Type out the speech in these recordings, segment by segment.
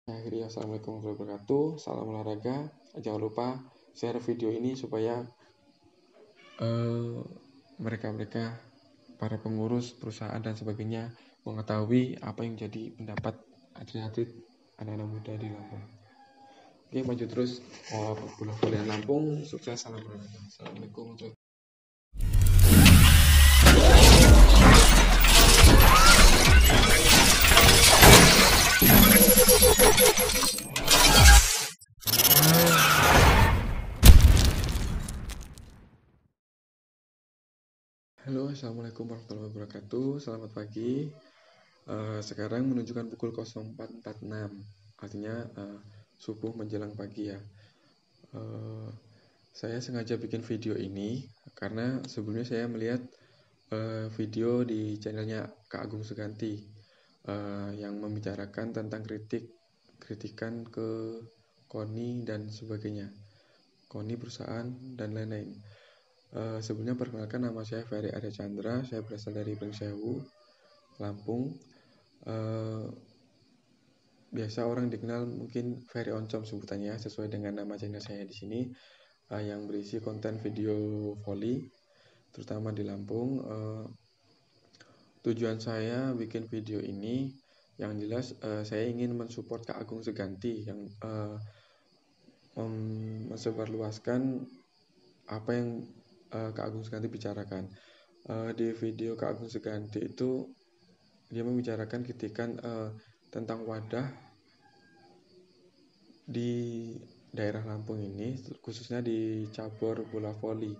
Akhirnya, assalamualaikum warahmatullahi wabarakatuh. Salam olahraga. Jangan lupa share video ini supaya mereka-mereka para pengurus perusahaan dan sebagainya mengetahui apa yang jadi pendapat atlet-atlet anak-anak muda di Lampung. Oke, maju terus. Bola voli Lampung sukses. Salam olahraga. Assalamualaikum warahmatullahi wabarakatuh. Halo, assalamualaikum warahmatullahi wabarakatuh. Selamat pagi. Sekarang menunjukkan pukul 04.46, artinya subuh menjelang pagi ya. Saya sengaja bikin video ini karena sebelumnya saya melihat video di channelnya Kak Agung Suganti yang membicarakan tentang kritikan ke KONI dan sebagainya, KONI perusahaan dan lain-lain. Sebelumnya perkenalkan, nama saya Ferry Arya Chandra, saya berasal dari Pringsewu, Lampung. Biasa orang dikenal mungkin Ferry Oncom sebutannya sesuai dengan nama channel saya di sini, yang berisi konten video voli terutama di Lampung. Tujuan saya bikin video ini yang jelas saya ingin mensupport Kak Agung Suganti yang mensebarluaskan apa yang Kak Agung Suganti bicarakan. Di video Kak Agung Suganti itu dia membicarakan kritikan tentang wadah di daerah Lampung ini, khususnya di cabur bola voli.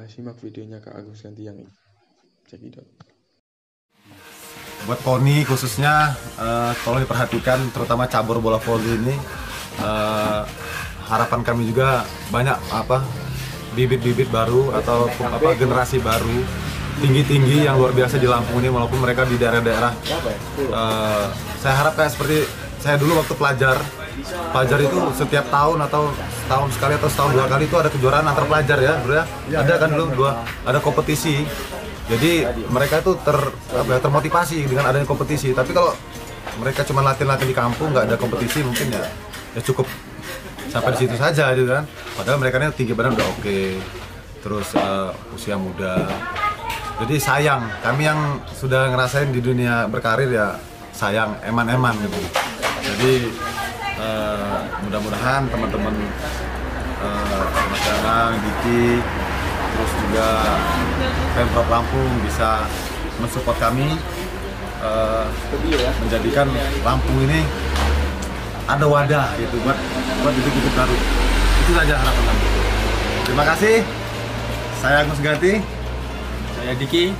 Simak videonya Kak Agung Suganti yang ini. Cekidot. Buat KONI khususnya, kalau diperhatikan terutama cabur bola voli ini, harapan kami juga banyak bibit-bibit baru atau generasi baru tinggi-tinggi yang luar biasa di Lampung ini, walaupun mereka di daerah-daerah. Saya harap kayak seperti saya dulu waktu pelajar itu setiap tahun atau setahun sekali atau setahun dua kali itu ada kejuaraan antar pelajar ya, bro ya. Ada kan dulu ada kompetisi. Jadi mereka itu termotivasi dengan adanya kompetisi. Tapi kalau mereka cuma latihan-latihan di kampung, nggak ada kompetisi, mungkin ya cukup sampai di situ saja gitu kan. Padahal mereka ini tinggi badan udah oke, terus usia muda. Jadi sayang, kami yang sudah ngerasain di dunia berkarir ya sayang, eman-eman gitu. Jadi mudah-mudahan teman-teman Mas Danang, Diki, terus juga Pemprov Lampung bisa mensupport kami, menjadikan Lampung ini ada wadah gitu buat bibit-bibit baru. Itu saja harapan kami. Terima kasih. Saya Agung Suganti. Saya Diki.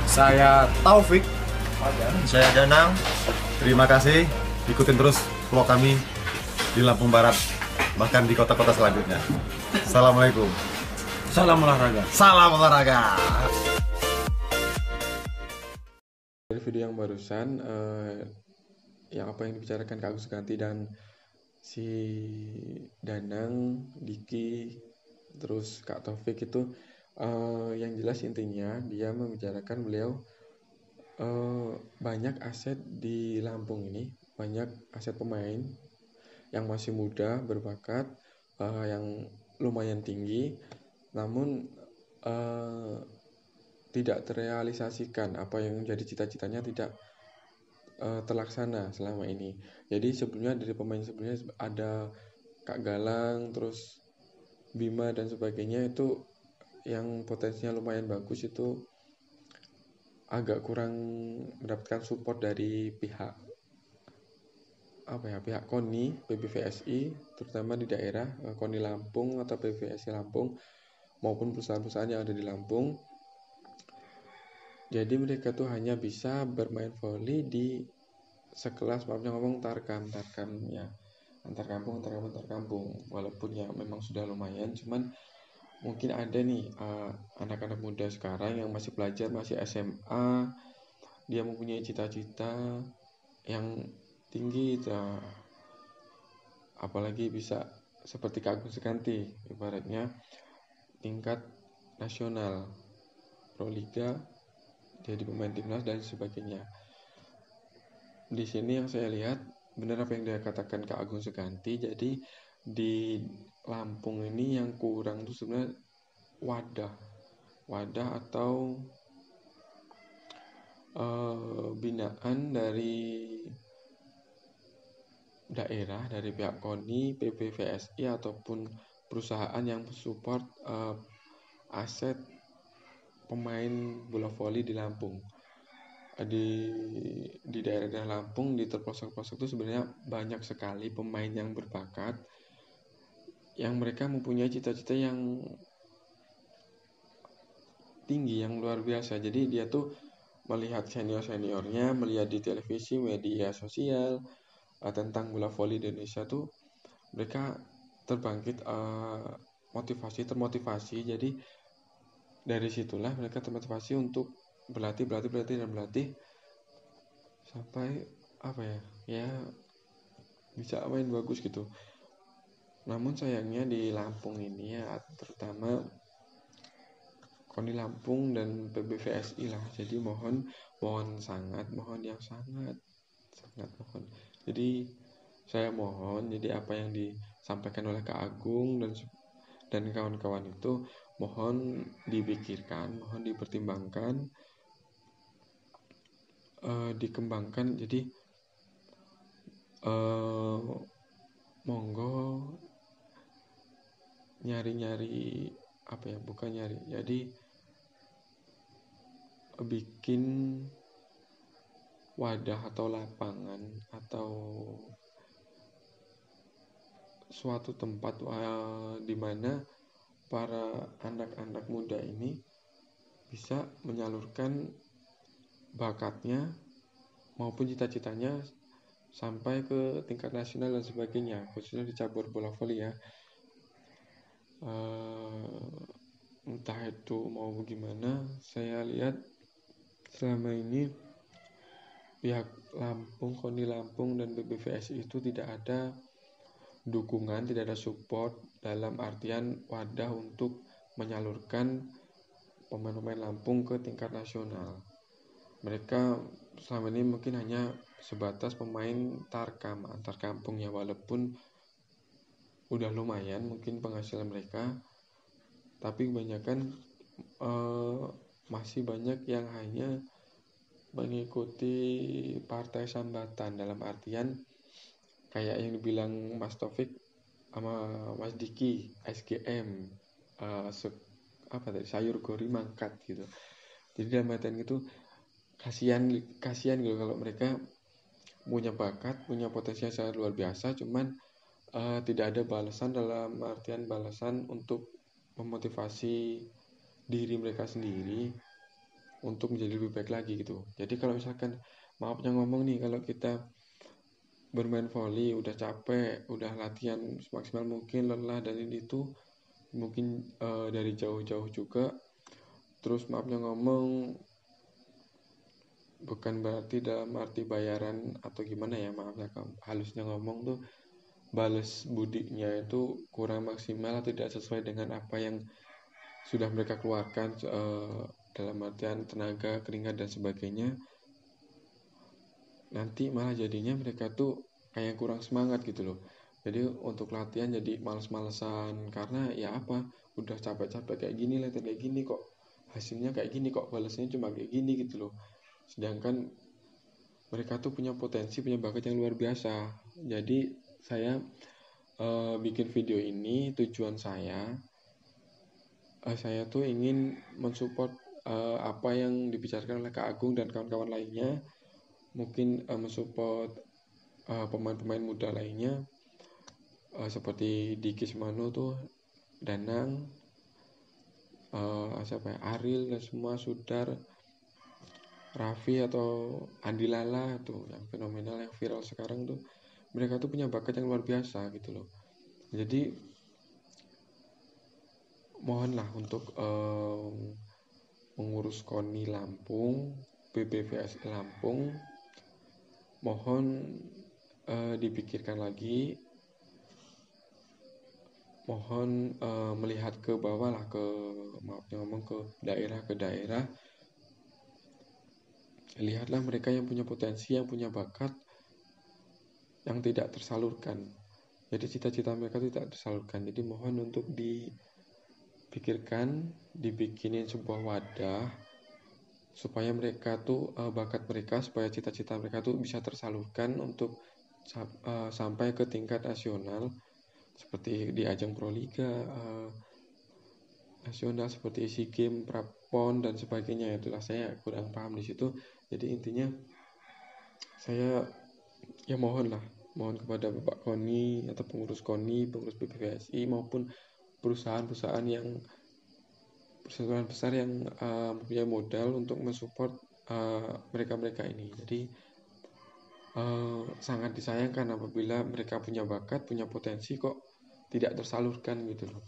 Saya Taufik. Saya Danang. Terima kasih. Ikutin terus vlog kami di Lampung Barat, bahkan di kota-kota selanjutnya. Assalamualaikum. Salam olahraga. Salam olahraga. Dari video yang barusan, yang apa yang dibicarakan Kak Agung Suganti dan si Danang, Diki, terus Kak Taufik itu, yang jelas intinya dia membicarakan beliau banyak aset di Lampung ini, banyak aset pemain yang masih muda, berbakat, yang lumayan tinggi, namun tidak terrealisasikan. Apa yang menjadi cita-citanya tidak terlaksana selama ini. Jadi sebelumnya dari pemain sebelumnya ada Kak Galang, terus Bima dan sebagainya, itu yang potensinya lumayan bagus itu agak kurang mendapatkan support dari pihak KONI, PBVSI, terutama di daerah KONI Lampung atau PBVSI Lampung maupun perusahaan-perusahaan yang ada di Lampung. Jadi mereka tuh hanya bisa bermain voli di sekelas, maafnya ngomong tarkam ya, antar kampung, walaupun ya memang sudah lumayan, cuman mungkin ada nih anak-anak muda sekarang yang masih belajar, masih SMA, dia mempunyai cita-cita yang tinggi, apalagi bisa seperti Kak Agung Suganti, ibaratnya tingkat nasional, Proliga, jadi pemain timnas dan sebagainya. Di sini yang saya lihat benar apa yang dia katakan Kak Agung Suganti. Jadi di Lampung ini yang kurang tuh sebenarnya wadah atau binaan dari daerah, dari pihak KONI, PBVSI ataupun perusahaan yang support aset pemain bola voli di Lampung. Di daerah-daerah Lampung, di terpelosok-pelosok itu sebenarnya banyak sekali pemain yang berbakat, yang mereka mempunyai cita-cita yang tinggi, yang luar biasa. Jadi dia tuh melihat senior-seniornya, melihat di televisi, media sosial tentang bola voli di Indonesia tuh, mereka terbangkit termotivasi. Jadi dari situlah mereka termotivasi untuk berlatih sampai ya bisa main bagus gitu. Namun sayangnya di Lampung ini ya, terutama KONI Lampung dan PBVSI lah. Jadi mohon sangat mohon. Jadi saya mohon, jadi apa yang disampaikan oleh Kak Agung dan kawan-kawan itu mohon dipikirkan, mohon dipertimbangkan, dikembangkan. Jadi monggo jadi bikin wadah atau lapangan atau suatu tempat di mana para anak-anak muda ini bisa menyalurkan bakatnya maupun cita-citanya sampai ke tingkat nasional dan sebagainya, khususnya di cabur bola voli ya. Entah itu mau bagaimana, saya lihat selama ini pihak Lampung, KONI Lampung dan BBVSI itu tidak ada dukungan, tidak ada support dalam artian wadah untuk menyalurkan pemain-pemain Lampung ke tingkat nasional. Mereka selama ini mungkin hanya sebatas pemain tarkam antar kampung ya, walaupun udah lumayan mungkin penghasilan mereka, tapi kebanyakan masih banyak yang hanya mengikuti partai sambatan, dalam artian kayak yang dibilang Mas Taufik sama Mas Diki, SGM, sayur gori mangkat gitu. Jadi dalam artian itu kasihan gitu kalau mereka punya bakat, punya potensi yang sangat luar biasa, cuman tidak ada balasan untuk memotivasi diri mereka sendiri untuk menjadi lebih baik lagi gitu. Jadi kalau misalkan maafnya ngomong nih, kalau kita bermain volley udah capek, udah latihan semaksimal mungkin, lelah dan itu mungkin dari jauh-jauh juga, terus maafnya ngomong bukan berarti dalam arti bayaran atau gimana ya, maafnya halusnya ngomong tuh balas budinya itu kurang maksimal, tidak sesuai dengan apa yang sudah mereka keluarkan dalam artian tenaga, keringat dan sebagainya. Nanti malah jadinya mereka tuh kayak kurang semangat gitu loh. Jadi untuk latihan jadi males-malesan, karena ya udah capek-capek kayak gini, latihan kayak gini kok hasilnya kayak gini, kok balasnya cuma kayak gini gitu loh. Sedangkan mereka tuh punya potensi, punya bakat yang luar biasa. Jadi saya bikin video ini, tujuan saya tuh ingin mensupport apa yang dibicarakan oleh Kak Agung dan kawan-kawan lainnya. Mungkin mensupport pemain-pemain muda lainnya seperti Diki Semano tuh, Danang, Aril dan semua, Sudar, Raffi atau Andi Lala tuh yang fenomenal, yang viral sekarang tuh. Mereka tuh punya bakat yang luar biasa gitu loh. Jadi mohonlah untuk mengurus KONI Lampung, BBVSI Lampung, mohon dipikirkan lagi, mohon melihat ke bawah lah, ke daerah. Lihatlah mereka yang punya potensi, yang punya bakat, yang tidak tersalurkan. Jadi cita-cita mereka tidak tersalurkan. Jadi mohon untuk dipikirkan, dibikinin sebuah wadah supaya mereka tuh bakat mereka, supaya cita-cita mereka tuh bisa tersalurkan untuk sampai ke tingkat nasional, seperti di ajang Proliga nasional, seperti SEA Games, Prapon dan sebagainya. Itulah saya kurang paham di situ. Jadi intinya saya ya mohon kepada Bapak KONI atau pengurus KONI, pengurus PPVSI maupun perusahaan besar yang mempunyai modal untuk mensupport mereka ini. Jadi sangat disayangkan apabila mereka punya bakat, punya potensi kok tidak tersalurkan gitu loh.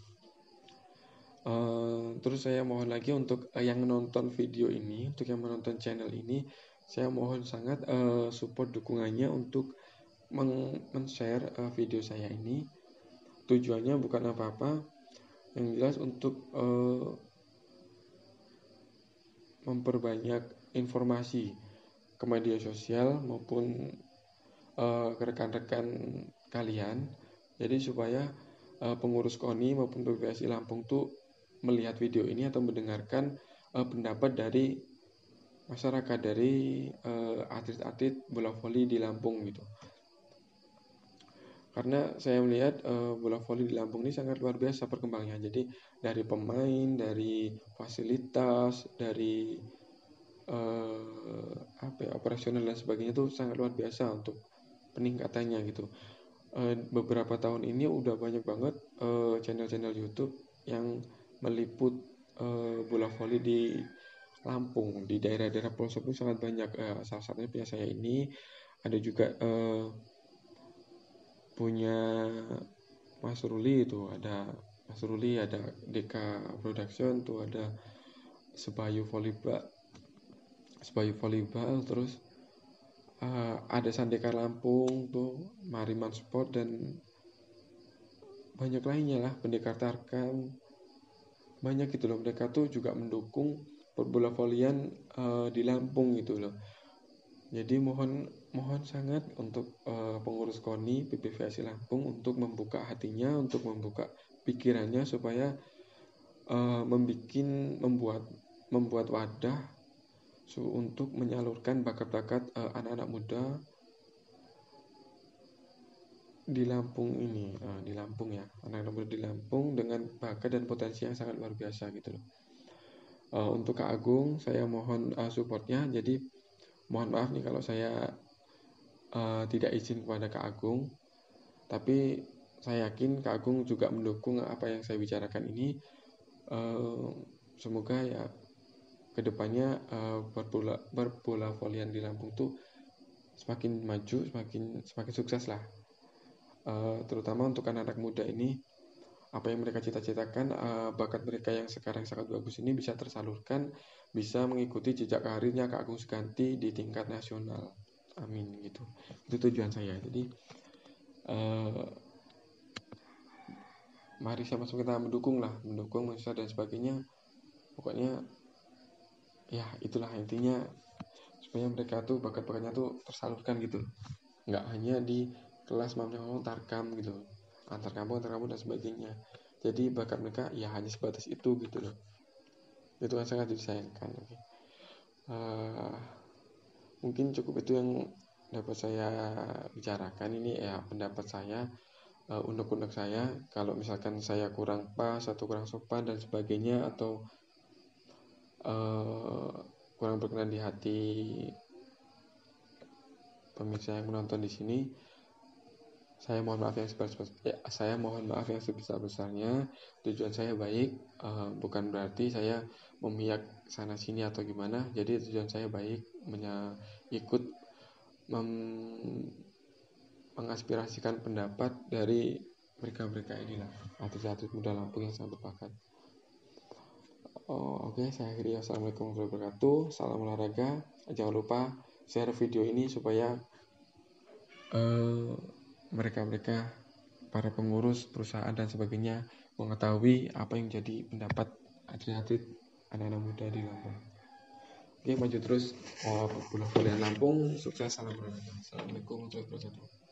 Terus saya mohon lagi untuk yang menonton video ini, untuk yang menonton channel ini, saya mohon sangat support dukungannya untuk men-share video saya ini. Tujuannya bukan apa-apa, yang jelas untuk memperbanyak informasi ke media sosial maupun ke rekan-rekan kalian. Jadi supaya pengurus KONI maupun PPVSI Lampung tuh melihat video ini atau mendengarkan pendapat dari masyarakat, dari atlet-atlet bola voli di Lampung gitu. Karena saya melihat bola voli di Lampung ini sangat luar biasa perkembangannya. Jadi dari pemain, dari fasilitas, dari operasional dan sebagainya itu sangat luar biasa untuk peningkatannya gitu. Beberapa tahun ini udah banyak banget channel-channel YouTube yang meliput bola voli di Lampung, di daerah-daerah pelosok itu sangat banyak. Salah satunya punya saya ini, ada juga punya Mas Ruli itu, ada Mas Ruli, ada Deka Production tuh, ada Sebayu Volleyball, terus ada Sandeka Lampung tuh, Mariman Sport dan banyak lainnya lah, Pendekar Tarkam, banyak gitu loh. Mereka tuh juga mendukung bola volian di Lampung gitu loh. Jadi mohon sangat untuk pengurus KONI PPVSI Lampung untuk membuka hatinya, untuk membuka pikirannya supaya membuat wadah untuk menyalurkan bakat-bakat anak-anak muda di Lampung ini, di Lampung ya, anak-anak muda di Lampung dengan bakat dan potensi yang sangat luar biasa gitu loh. Untuk Kak Agung, saya mohon supportnya. Jadi mohon maaf nih kalau saya tidak izin kepada Kak Agung, tapi saya yakin Kak Agung juga mendukung apa yang saya bicarakan ini. Semoga ya kedepannya berbola volian di Lampung tuh semakin maju, semakin sukses lah. Terutama untuk anak-anak muda ini, apa yang mereka cita-citakan, bakat mereka yang sekarang sangat bagus ini bisa tersalurkan, bisa mengikuti jejak karirnya Kak Agung Suganti di tingkat nasional. Amin gitu. Itu tujuan saya. Jadi mari sama-sama kita mendukung, dan sebagainya. Pokoknya ya itulah intinya, supaya mereka tuh bakat-bakatnya tuh tersalurkan gitu. Nggak hanya di kelas mampu tarkam gitu, antar kampung dan sebagainya. Jadi bakat mereka ya hanya sebatas itu gitu loh. Itu kan sangat disayangkan. Okay. Mungkin cukup itu yang dapat saya bicarakan. Ini ya pendapat saya, unek-unek saya. Kalau misalkan saya kurang pas atau kurang sopan dan sebagainya, atau kurang berkenan di hati pemirsa yang menonton di sini, saya mohon maaf yang sebesar-besarnya. Tujuan saya baik, bukan berarti saya memihak sana sini atau gimana. Jadi tujuan saya baik, ikut mengaspirasikan pendapat dari mereka inilah, atlet-atlet muda Lampung yang sangat berbakat. Oke, saya akhiri. Assalamualaikum warahmatullahi wabarakatuh. Salam olahraga. Jangan lupa share video ini supaya mereka para pengurus perusahaan dan sebagainya mengetahui apa yang jadi pendapat atlet-atlet anak-anak muda di Lampung. Oke, maju terus bola voli Lampung. Sukses. Salam olahraga. Assalamualaikum warahmatullahi wabarakatuh.